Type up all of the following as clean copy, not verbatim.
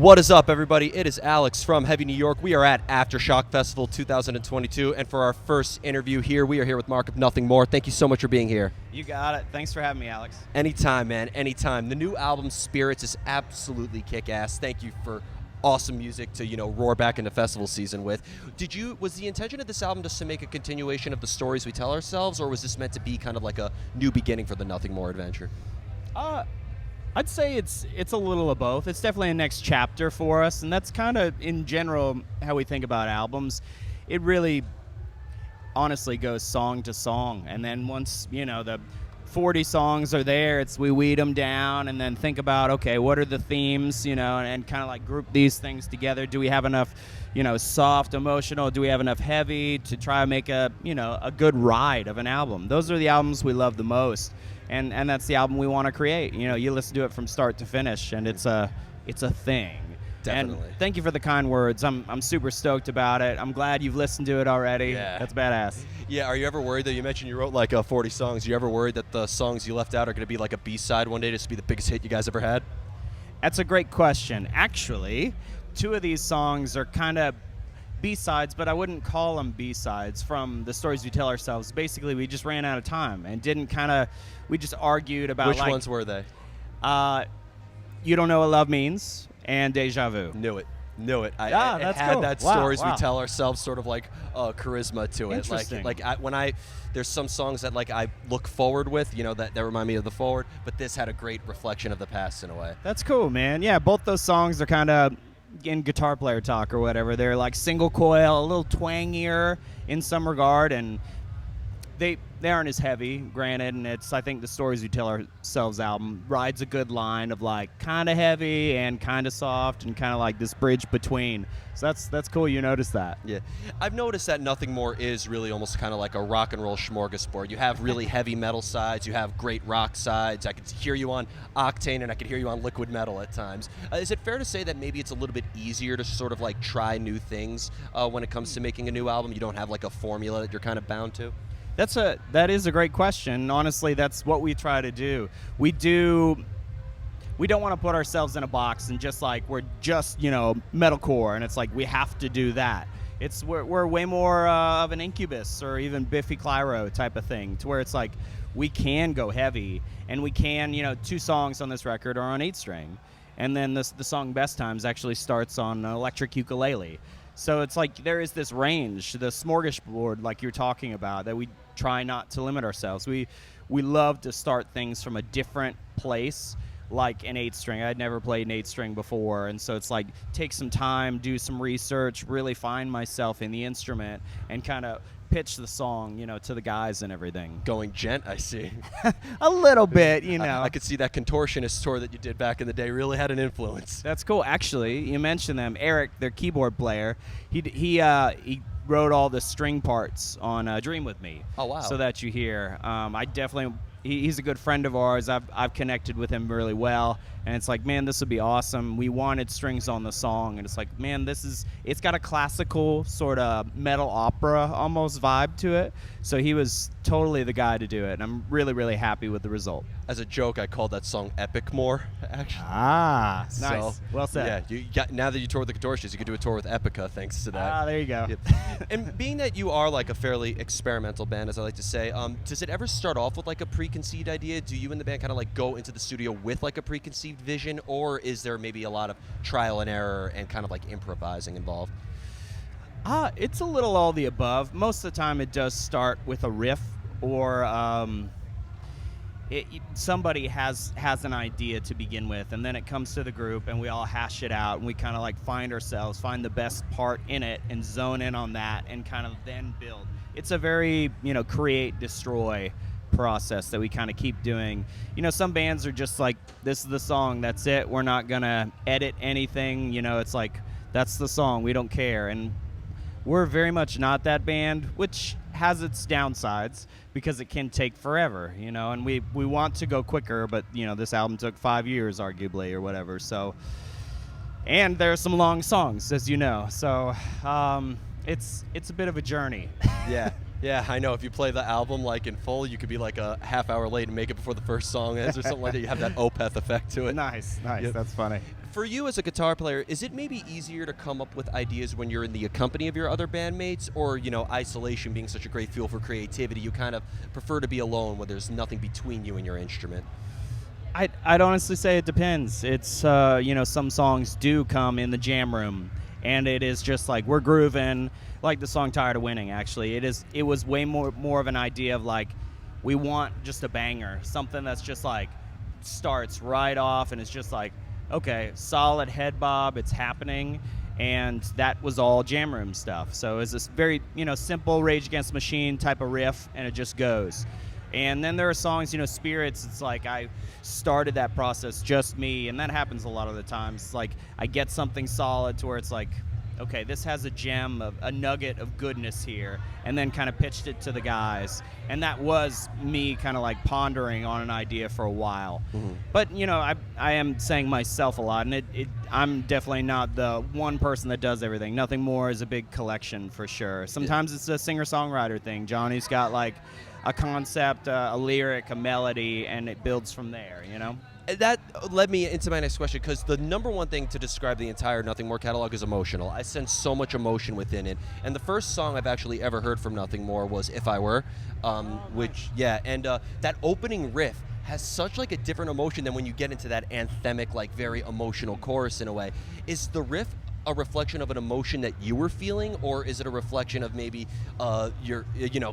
What is up, everybody? It is Alex from Heavy New York. We are at Aftershock Festival 2022, and for our first interview here, we are here with Mark of Nothing More. Thank you so much for being here. You got it. Thanks for having me, Alex. Anytime, man. Anytime. The new album, Spirits, is absolutely kick-ass. Thank you for awesome music to, roar back into festival season with. Was the intention of this album just to make a continuation of the stories we tell ourselves, or was this meant to be kind of like a new beginning for the Nothing More adventure? I'd say it's a little of both. It's definitely a next chapter for us, and that's kind of, in general, how we think about albums. It really, honestly, goes song to song, and then once, the 40 songs are there, we weed them down and then think about, okay, what are the themes, and kind of like group these things together. Do we have enough, soft, emotional? Do we have enough heavy to try to make a good ride of an album? Those are the albums we love the most. And that's the album we want to create. You listen to it from start to finish, and it's a thing. Definitely. And thank you for the kind words. I'm super stoked about it. I'm glad you've listened to it already. Yeah. That's badass. Yeah, are you ever worried, though? You mentioned you wrote like 40 songs. Are you ever worried that the songs you left out are going to be like a B-side one day, just to be the biggest hit you guys ever had? That's a great question. Actually, two of these songs are kind of B-sides, but I wouldn't call them B-sides from the stories we tell ourselves. Basically, we just ran out of time and we just argued about Which ones were they? You Don't Know What Love Means and Deja Vu. Knew it. That's it had cool. that Wow, stories wow. we tell ourselves sort of like charisma to it. Interesting. There's some songs that I look forward with, that remind me of the forward, but this had a great reflection of the past in a way. That's cool, man. Yeah, both those songs are kind of in guitar player talk or whatever. They're like single coil, a little twangier in some regard, and they aren't as heavy, granted, and I think the Stories We Tell Ourselves album rides a good line of like kind of heavy and kind of soft and kind of like this bridge between. So that's cool you noticed that. Yeah. I've noticed that Nothing More is really almost kind of like a rock and roll smorgasbord. You have really heavy metal sides, you have great rock sides. I could hear you on Octane and I could hear you on Liquid Metal at times. Is it fair to say that maybe it's a little bit easier to sort of like try new things when it comes to making a new album? You don't have like a formula that you're kind of bound to? That is a great question. Honestly, that's what we try to do. We don't want to put ourselves in a box and just like we're just metalcore, and it's like we have to do that. We're way more of an Incubus or even Biffy Clyro type of thing, to where it's like we can go heavy, and we can 2 songs on this record are on 8-string, and then the song Best Times actually starts on electric ukulele. So it's like there is this range, the smorgasbord like you're talking about, that we try not to limit ourselves. We love to start things from a different place, like an 8-string. I'd never played an 8-string before, and so it's like take some time, do some research, really find myself in the instrument, and kind of pitch the song, to the guys and everything. Going gent, I see. A little bit, I could see that Contortionist tour that you did back in the day really had an influence. That's cool. Actually, you mentioned them. Eric, their keyboard player, he wrote all the string parts on Dream With Me. Oh, wow. So that you hear. He's a good friend of ours. I've connected with him really well, and it's like, man, this would be awesome. We wanted strings on the song, and it's like, man, it's got a classical sort of metal opera almost vibe to it. So he was totally the guy to do it, and I'm really, really happy with the result. As a joke, I called that song Epic More, actually. Ah, So, nice. Well said. Yeah, now that you tour with the Contortionists, you could do a tour with Epica thanks to that. Ah, there you go. Yep. And being that you are like a fairly experimental band, as I like to say, does it ever start off with like a preconceived idea? Do you and the band kind of like go into the studio with like a preconceived vision, or is there maybe a lot of trial and error and kind of like improvising involved? It's a little all the above. Most of the time it does start with a riff, or somebody has an idea to begin with, and then it comes to the group and we all hash it out, and we kind of like find the best part in it and zone in on that and kind of then build. It's a very create, destroy process that we kind of keep doing. Some bands are just like, this is the song, that's it, we're not gonna edit anything, it's like, that's the song, we don't care. And we're very much not that band, which has its downsides because it can take forever, and we want to go quicker, but this album took 5 years arguably or whatever. So, and there are some long songs, as you know, so it's a bit of a journey. Yeah. Yeah, I know. If you play the album like in full, you could be like a half hour late and make it before the first song ends or something like that. You have that Opeth effect to it. Nice. Yep. That's funny. For you as a guitar player, is it maybe easier to come up with ideas when you're in the company of your other bandmates, or isolation being such a great fuel for creativity, you kind of prefer to be alone where there's nothing between you and your instrument? I'd honestly say it depends. It's some songs do come in the jam room, and it is just like we're grooving, like the song "Tired of Winning." Actually, it was way more of an idea of like we want just a banger, something that's just like starts right off, and it's just like okay, solid head bob, it's happening, and that was all jam room stuff. So it's this very simple Rage Against the Machine type of riff, and it just goes. And then there are songs, Spirits, it's like I started that process just me, and that happens a lot of the times. It's like I get something solid to where it's like, okay, this has a gem, a nugget of goodness here, and then kind of pitched it to the guys. And that was me kind of like pondering on an idea for a while. Mm-hmm. But, I am saying myself a lot, and I'm definitely not the one person that does everything. Nothing More is a big collection for sure. Sometimes it's a singer-songwriter thing. Johnny's got like a concept, a lyric, a melody, and it builds from there, That led me into my next question, because the number one thing to describe the entire Nothing More catalog is emotional. I sense so much emotion within it. And the first song I've actually ever heard from Nothing More was If I Were, that opening riff has such like a different emotion than when you get into that anthemic, like very emotional chorus in a way. Is the riff a reflection of an emotion that you were feeling, or is it a reflection of maybe your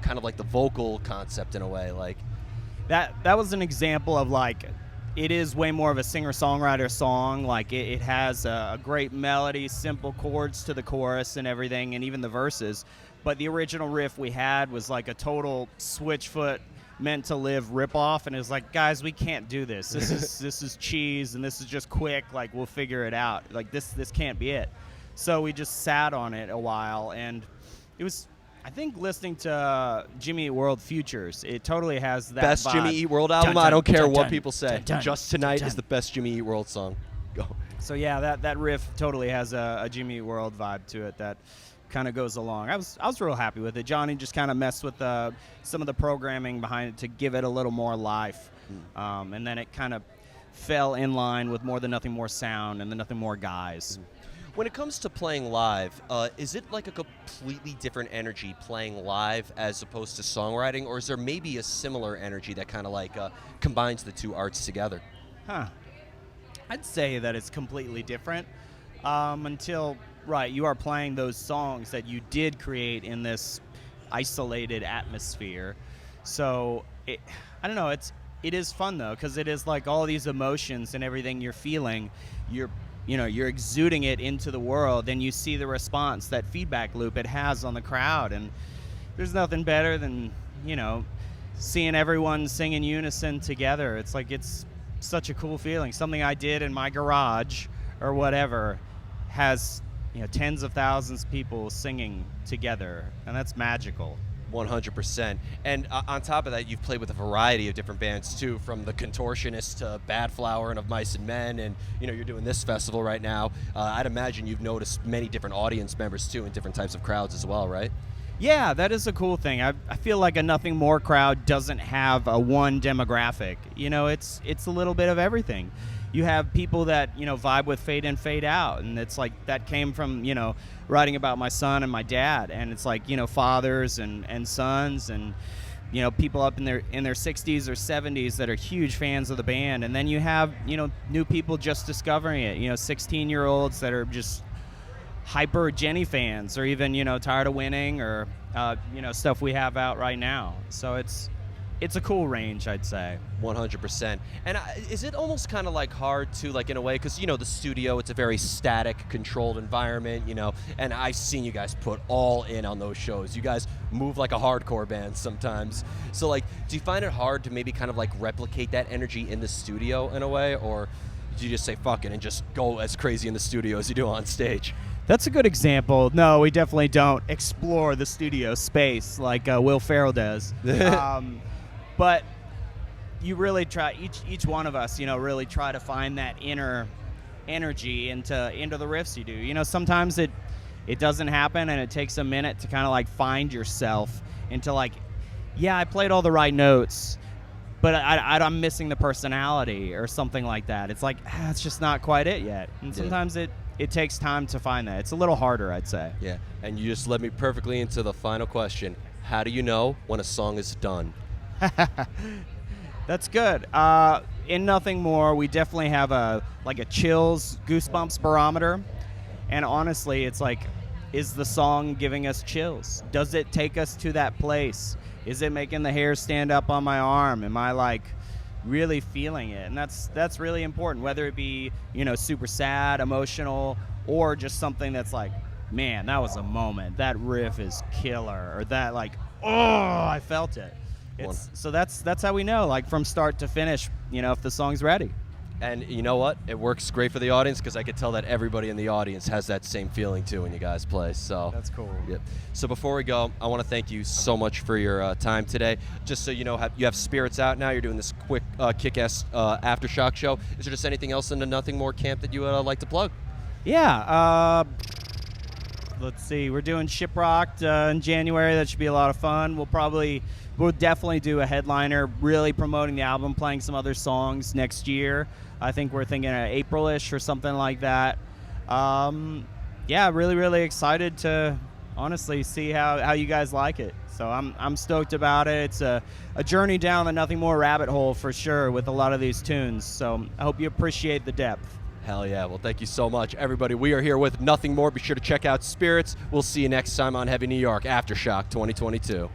kind of like the vocal concept in a way? Like that was an example of like it is way more of a singer-songwriter song. Like it has a great melody, simple chords to the chorus and everything, and even the verses. But the original riff we had was like a total Switchfoot Meant to Live ripoff, and it was like, guys, we can't do this. This is cheese, and this is just quick. Like we'll figure it out. Like this can't be it. So we just sat on it a while, and it was. I think listening to Jimmy Eat World Futures, it totally has that best vibe. Jimmy Eat World album. I don't care what people say. Just Tonight is the best Jimmy Eat World song. Go. So yeah, that riff totally has a Jimmy Eat World vibe to it that kind of goes along. I was real happy with it. Johnny just kind of messed with some of the programming behind it to give it a little more life, and then it kind of fell in line with more the Nothing More sound and the Nothing More guys. When it comes to playing live, is it like a completely different energy playing live as opposed to songwriting, or is there maybe a similar energy that kind of like combines the two arts together? I'd say that it's completely different until, you are playing those songs that you did create in this isolated atmosphere. So, I don't know, it is fun though, because it is like all these emotions and everything you're feeling, you're exuding it into the world, and you see the response, that feedback loop it has on the crowd. And there's nothing better than, seeing everyone sing in unison together. It's like, it's such a cool feeling. Something I did in my garage or whatever has, tens of thousands of people singing together, and that's magical. 100%. And on top of that, you've played with a variety of different bands too, from the Contortionists to Bad Flower and Of Mice and Men, and you're doing this festival right now. I'd imagine you've noticed many different audience members too in different types of crowds as well, right? Yeah, that is a cool thing. I feel like a Nothing More crowd doesn't have a one demographic. It's a little bit of everything. You have people that, vibe with Fade In, Fade Out, and it's like that came from, writing about my son and my dad, and it's like, fathers and sons and, people up in their 60s or 70s that are huge fans of the band. And then you have, new people just discovering it, 16-year-olds that are just hyper Jenny fans, or even, Tired of Winning, or, stuff we have out right now. So it's a cool range, I'd say. 100%. And is it almost kind of like hard to, like, in a way, because, the studio, it's a very static, controlled environment, and I've seen you guys put all in on those shows. You guys move like a hardcore band sometimes. So, like, do you find it hard to maybe kind of, like, replicate that energy in the studio in a way, or do you just say fuck it and just go as crazy in the studio as you do on stage? That's a good example. No, we definitely don't explore the studio space like Will Ferrell does. But you really try, each one of us, really try to find that inner energy into the riffs you do. Sometimes it doesn't happen, and it takes a minute to kind of like find yourself into like, yeah, I played all the right notes, but I'm missing the personality or something like that. It's like, it's just not quite it yet. And sometimes it takes time to find that. It's a little harder, I'd say. Yeah, and you just led me perfectly into the final question. How do you know when a song is done? That's good. In Nothing More, we definitely have a chills, goosebumps barometer. And honestly, it's like, is the song giving us chills? Does it take us to that place? Is it making the hair stand up on my arm? Am I like really feeling it? And that's really important, whether it be, super sad, emotional, or just something that's like, man, that was a moment. That riff is killer. Or that like, oh, I felt it. So that's how we know, like from start to finish, if the song's ready. And you know what? It works great for the audience because I could tell that everybody in the audience has that same feeling too when you guys play. So that's cool. Yep. So before we go, I want to thank you so much for your time today. Just so you know, you have Spirits out now. You're doing this quick kick-ass Aftershock show. Is there just anything else in the Nothing More camp that you would like to plug? Yeah. Let's see. We're doing Shiprocked in January. That should be a lot of fun. We'll definitely do a headliner, really promoting the album, playing some other songs next year. I think we're thinking April-ish or something like that. Yeah, really, really excited to honestly see how you guys like it. So I'm stoked about it. It's a journey down the Nothing More rabbit hole for sure with a lot of these tunes. So I hope you appreciate the depth. Hell yeah. Well, thank you so much, everybody. We are here with Nothing More. Be sure to check out Spirits. We'll see you next time on Heavy New York Aftershock 2022.